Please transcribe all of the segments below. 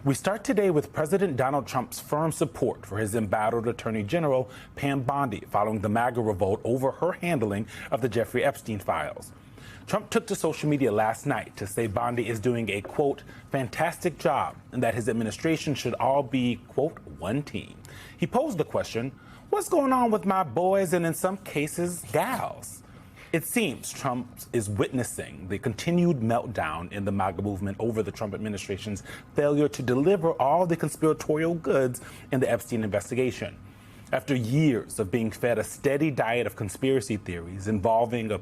We start today with President Donald Trump's firm support for his embattled Attorney General Pam Bondi following the MAGA revolt over her handling of the Jeffrey Epstein files. Trump took to social media last night to say Bondi is doing a, quote, fantastic job and that his administration should all be, quote, one team. He posed the question, what's going on with my boys and in some cases, gals? It seems Trump is witnessing the continued meltdown in the MAGA movement over the Trump administration's failure to deliver all the conspiratorial goods in the Epstein investigation. After years of being fed a steady diet of conspiracy theories involving a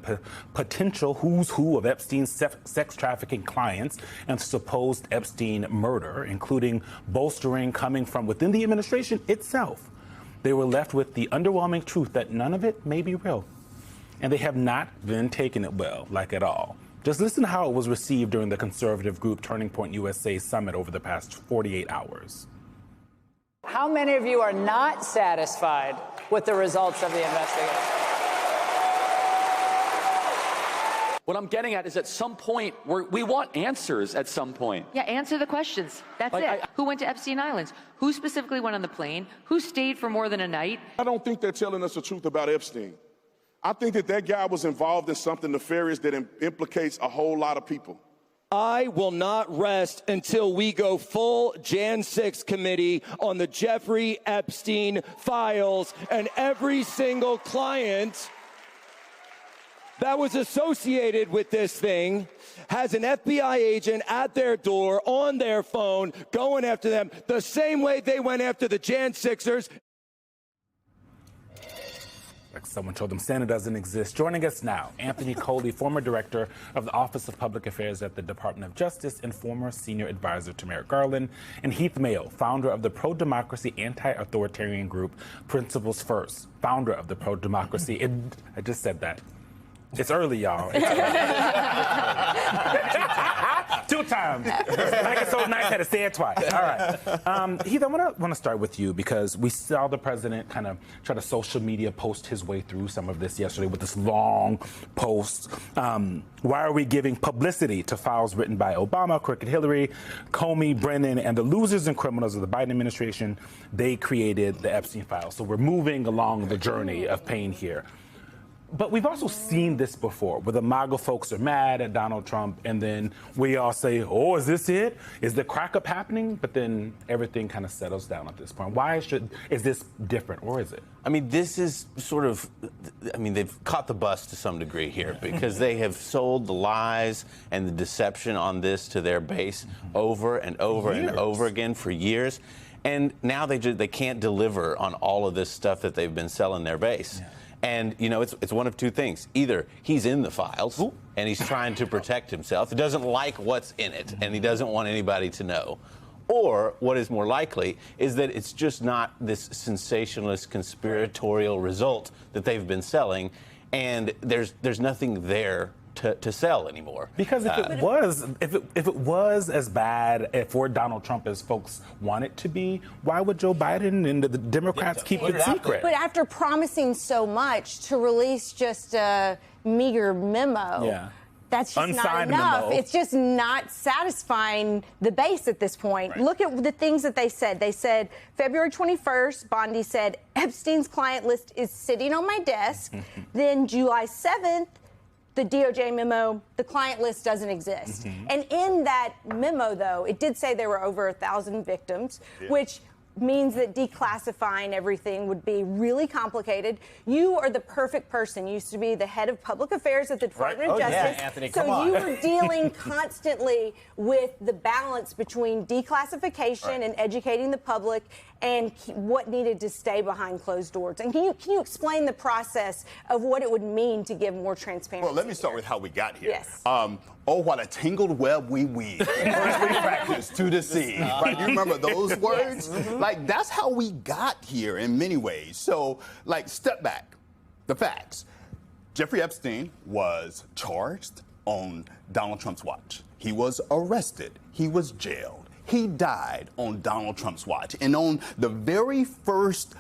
potential who's who of Epstein's sex trafficking clients and supposed Epstein murder, including bolstering coming from within the administration itself, they were left with the underwhelming truth that none of it may be real. And they have not been taking it well, like at all. Just listen to how it was received during the conservative group Turning Point USA summit over the past 48 hours. How many of you are not satisfied with the results of the investigation? What I'm getting at is at some point, we want answers at some point. Yeah, answer the questions. That's it. Who went to Epstein Islands? Who specifically went on the plane? Who stayed for more than a night? I don't think they're telling us the truth about Epstein. I think that guy was involved in something nefarious that implicates a whole lot of people. I will not rest until we go full Jan 6 committee on the Jeffrey Epstein files and every single client that was associated with this thing has an FBI agent at their door on their phone going after them the same way they went after the Jan 6ers. Like someone told them Santa doesn't exist. Joining us now, Anthony Coley, former director of the Office of Public Affairs at the Department of Justice and former senior advisor to Merrick Garland, and Heath Mayo, founder of the pro-democracy anti-authoritarian group Principles First, founder of the pro-democracy. I just said that. It's early, y'all. It's early. 2 times. Like it's so nice, I had to say it twice. All right. Heath, I want to start with you because we saw the president kind of try to social media post his way through some of this yesterday with this long post. Why are we giving publicity to files written by Obama, Crooked Hillary, Comey, Brennan, and the losers and criminals of the Biden administration? They created the Epstein files. So we're moving along the journey of pain here. But we've also seen this before, where the MAGA folks are mad at Donald Trump, and then we all say, oh, is this it? Is the crack-up happening? But then everything kind of settles down at this point. Why is this different, or is it? I mean, this is sort of, they've caught the bus to some degree here because they have sold the lies and the deception on this to their base over and over and over again for years. And now they can't deliver on all of this stuff that they've been selling their base. Yeah. And, you know, it's one of two things. Either he's in the files and he's trying to protect himself. He doesn't like what's in it and he doesn't want anybody to know. Or what is more likely is that it's just not this sensationalist conspiratorial result that they've been selling. And there's nothing there to sell anymore. Because if it was as bad for Donald Trump as folks want it to be, why would Joe Biden and the Democrats keep it secret? But after promising so much to release just a meager memo, that's just not enough. Memo. It's just not satisfying the base at this point. Right. Look at the things that they said. They said February 21st, Bondi said, Epstein's client list is sitting on my desk. Then July 7th, the DOJ memo, the client list doesn't exist. And in that memo, though, it did say there were over 1,000 victims, which means that declassifying everything would be really complicated. You are the perfect person. You used to be the head of public affairs at the Department of Justice. Yeah, Anthony, so you were dealing constantly with the balance between declassification and educating the public and what needed to stay behind closed doors. And can you explain the process of what it would mean to give more transparency? Well, let me start with how we got here. Yes. Oh, what a tangled web we weave. First we practice to deceive. Right? You remember those words? Yes. Like, that's how we got here in many ways. So, like, step back. The facts. Jeffrey Epstein was charged on Donald Trump's watch. He was arrested. He was jailed. He died on Donald Trump's watch. And on the very first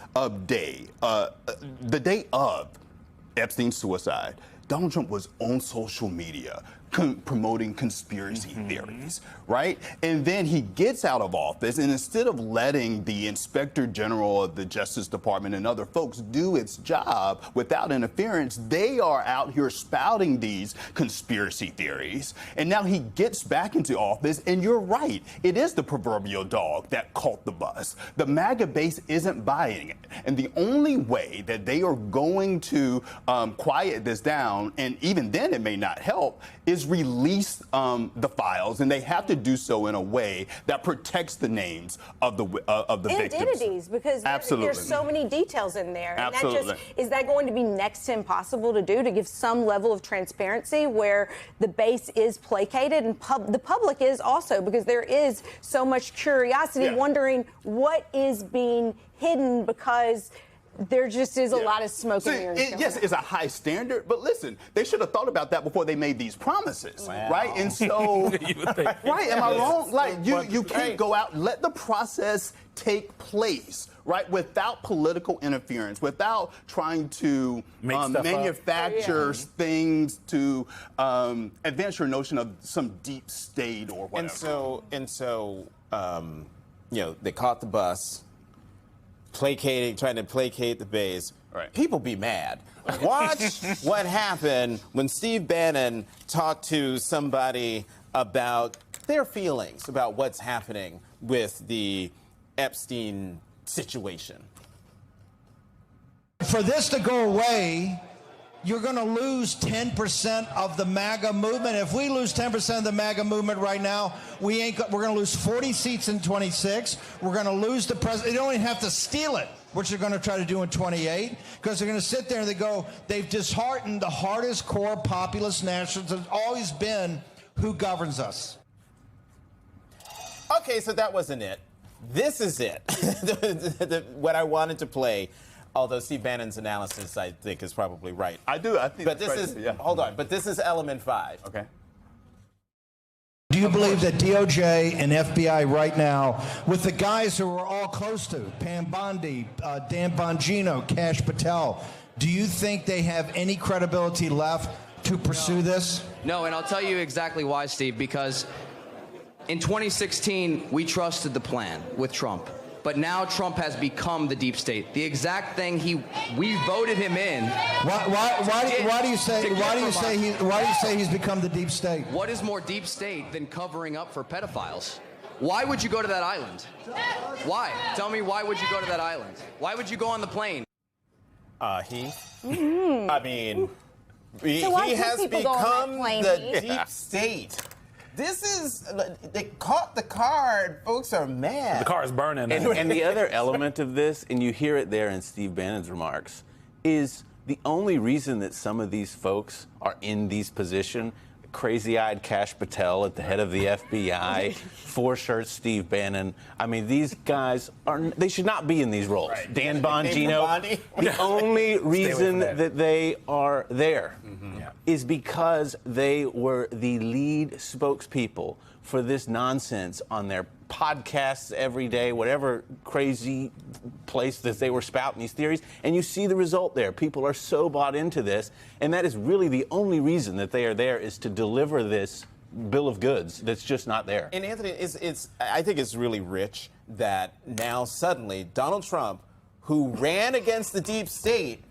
day, the day of Epstein's suicide, Donald Trump was on social media promoting conspiracy theories, right? And then he gets out of office, and instead of letting the Inspector General of the Justice Department and other folks do its job without interference, they are out here spouting these conspiracy theories. And now he gets back into office, and you're right, it is the proverbial dog that caught the bus. The MAGA base isn't buying it. And the only way that they are going to quiet this down, and even then it may not help, is release the files, and they have to do so in a way that protects the names of the victims. Identities, because there's so many details in there. And Absolutely. is that going to be next to impossible to do, to give some level of transparency where the base is placated and the public is also, because there is so much curiosity, wondering what is being hidden, because there just is a lot of smoke and mirrors. Yes, it's a high standard, but listen, they should have thought about that before they made these promises, right? And so, right, am I wrong? Like, you can't go out, let the process take place, right, without political interference, without trying to manufacture things to advance your notion of some deep state or whatever. And so, you know, they caught the bus, trying to placate the base. Right. People be mad. Watch what happened when Steve Bannon talked to somebody about their feelings about what's happening with the Epstein situation. For this to go away, you're going to lose 10% of the MAGA movement. If we lose 10% of the MAGA movement right now, we're going to lose 40 seats in 26. We're going to lose the president. They don't even have to steal it, which they're going to try to do in 28, because they're going to sit there and they've disheartened the hardest core populist nationalists that's always been who governs us. Okay, so that wasn't it. This is it. What I wanted to play. Although Steve Bannon's analysis, I think, is probably right. I do. I think. But this is hold on. But this is element 5. Okay. Do you believe that DOJ and FBI right now, with the guys who are all close to Pam Bondi, Dan Bongino, Kash Patel, do you think they have any credibility left to pursue this? No, and I'll tell you exactly why, Steve. Because in 2016, we trusted the plan with Trump. But now Trump has become the deep state. The exact thing we voted him in. Why do you say he's become the deep state? What is more deep state than covering up for pedophiles? Why would you go to that island? Why? Tell me, why would you go to that island? Why would you go on the plane? I mean, he has become the deep state. This is, they caught the car, folks are mad. The car is burning. And the other element of this, and you hear it there in Steve Bannon's remarks, is the only reason that some of these folks are in these positions, crazy-eyed Kash Patel at the head of the FBI, four-shirt Steve Bannon. I mean, these guys they should not be in these roles. Right. Dan Bongino, the only reason that they are there is because they were the lead spokespeople for this nonsense on their podcasts every day, whatever crazy place that they were spouting these theories. And you see the result there. People are so bought into this. And that is really the only reason that they are there, is to deliver this bill of goods that's just not there. And Anthony, I think it's really rich that now suddenly Donald Trump, who ran against the deep state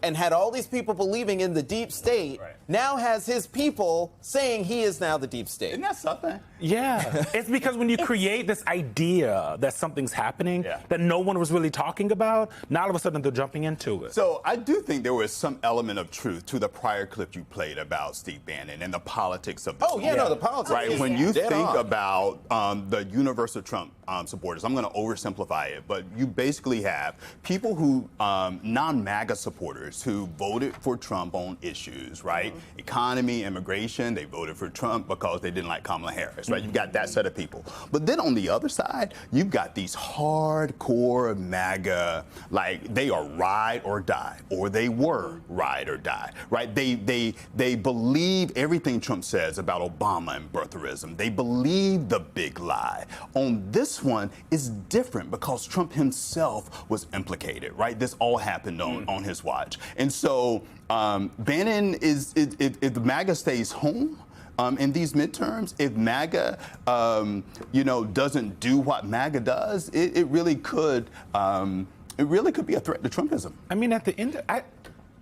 and had all these people believing in the deep state, now has his people saying he is now the deep state. Isn't that something? Yeah. It's because when you create this idea that something's happening that no one was really talking about, now all of a sudden they're jumping into it. So I do think there was some element of truth to the prior clip you played about Steve Bannon and the politics of this. The politics. Right. When you think about the universe of Trump supporters, I'm going to oversimplify it, but you basically have people who, non-MAGA supporters, who voted for Trump on issues, right? Economy, immigration, they voted for Trump because they didn't like Kamala Harris, right? You've got that set of people. But then on the other side, you've got these hardcore MAGA, like they are ride or die, or they were ride or die, right? They believe everything Trump says about Obama and birtherism. They believe the big lie. On this one, it's different because Trump himself was implicated, right? This all happened on his watch. And so Bannon if the MAGA stays home, in these midterms, if MAGA, doesn't do what MAGA does, it really could be a threat to Trumpism. I mean, at the end,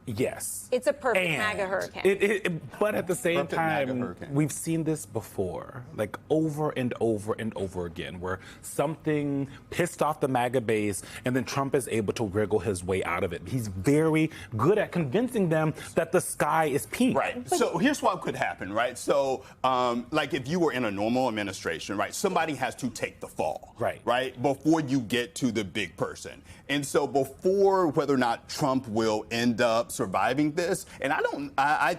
yes. It's a perfect MAGA hurricane. But at the same time, we've seen this before, like over and over and over again, where something pissed off the MAGA base and then Trump is able to wriggle his way out of it. He's very good at convincing them that the sky is pink. Right. So here's what could happen, right? So, like if you were in a normal administration, right, somebody has to take the fall, right, before you get to the big person. And so before whether or not Trump will end up surviving this, and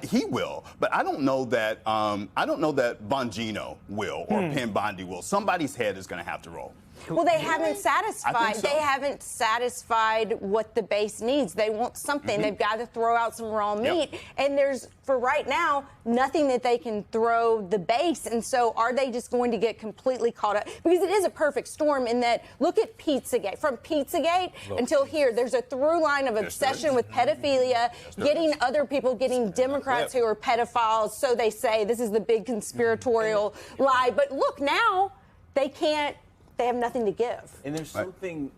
he will, but I don't know that Bongino will or Pam Bondi will. Somebody's head is going to have to roll. Well, they haven't satisfied. They haven't satisfied what the base needs. They want something. They've got to throw out some raw meat. And there's, for right now, nothing that they can throw the base. And so are they just going to get completely caught up? Because it is a perfect storm in that, look at Pizzagate. From Pizzagate until here, there's a through line of obsession with pedophilia, getting other people, getting Democrats who are pedophiles. So they say this is the big conspiratorial lie. But look, now they can't. They have nothing to give. And there's something,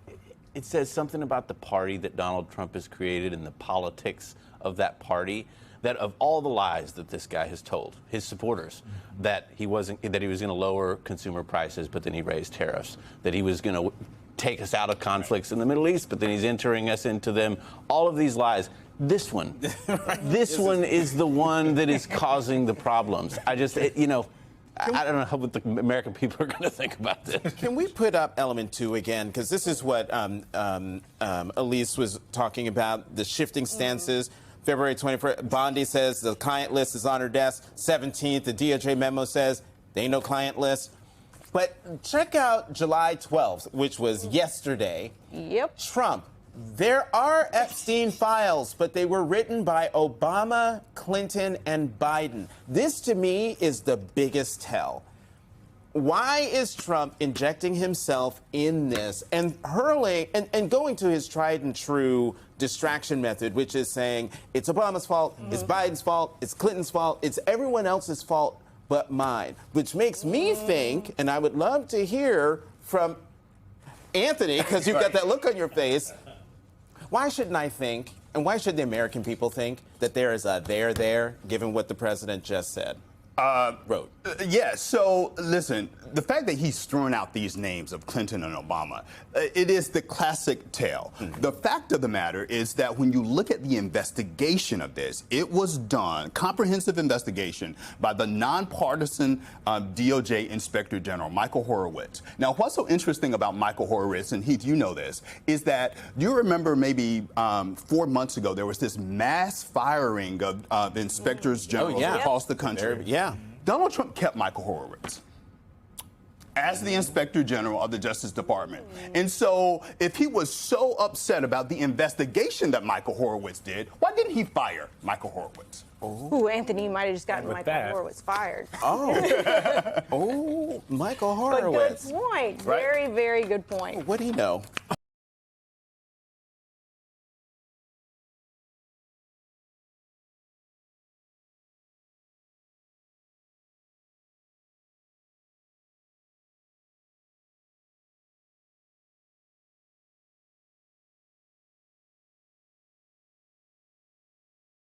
it says something about the party that Donald Trump has created and the politics of that party, that of all the lies that this guy has told his supporters, that he was going to lower consumer prices, but then he raised tariffs, that he was going to take us out of conflicts in the Middle East, but then he's entering us into them. All of these lies. This one, this one is the one that is causing the problems. I don't know what the American people are going to think about this. Can we put up element 2 again? Because this is what Elise was talking about, the shifting stances. February 21st, Bondi says the client list is on her desk. 17th, the DOJ memo says there ain't no client list. But check out July 12th, which was yesterday. Yep. Trump. There are Epstein files, but they were written by Obama, Clinton, and Biden. This, to me, is the biggest tell. Why is Trump injecting himself in this and hurling and going to his tried and true distraction method, which is saying it's Obama's fault, it's Biden's fault, it's Clinton's fault, it's everyone else's fault but mine, which makes me think, and I would love to hear from Anthony, because you've got that look on your face, why shouldn't I think, and why should the American people think, that there is a there, given what the president just said? Wrote. Yeah, so listen, the fact that he's thrown out these names of Clinton and Obama, it is the classic tale. The fact of the matter is that when you look at the investigation of this, it was done, comprehensive investigation, by the nonpartisan DOJ Inspector General, Michael Horowitz. Now, what's so interesting about Michael Horowitz, and Heath, you know this, is that you remember maybe 4 months ago, there was this mass firing of inspectors general across the country. Donald Trump kept Michael Horowitz as the Inspector General of the Justice Department. And so if he was so upset about the investigation that Michael Horowitz did, why didn't he fire Michael Horowitz? Ooh, Anthony, you might have just gotten Michael Horowitz fired. Michael Horowitz. But good point. Very, very good point. What do you know?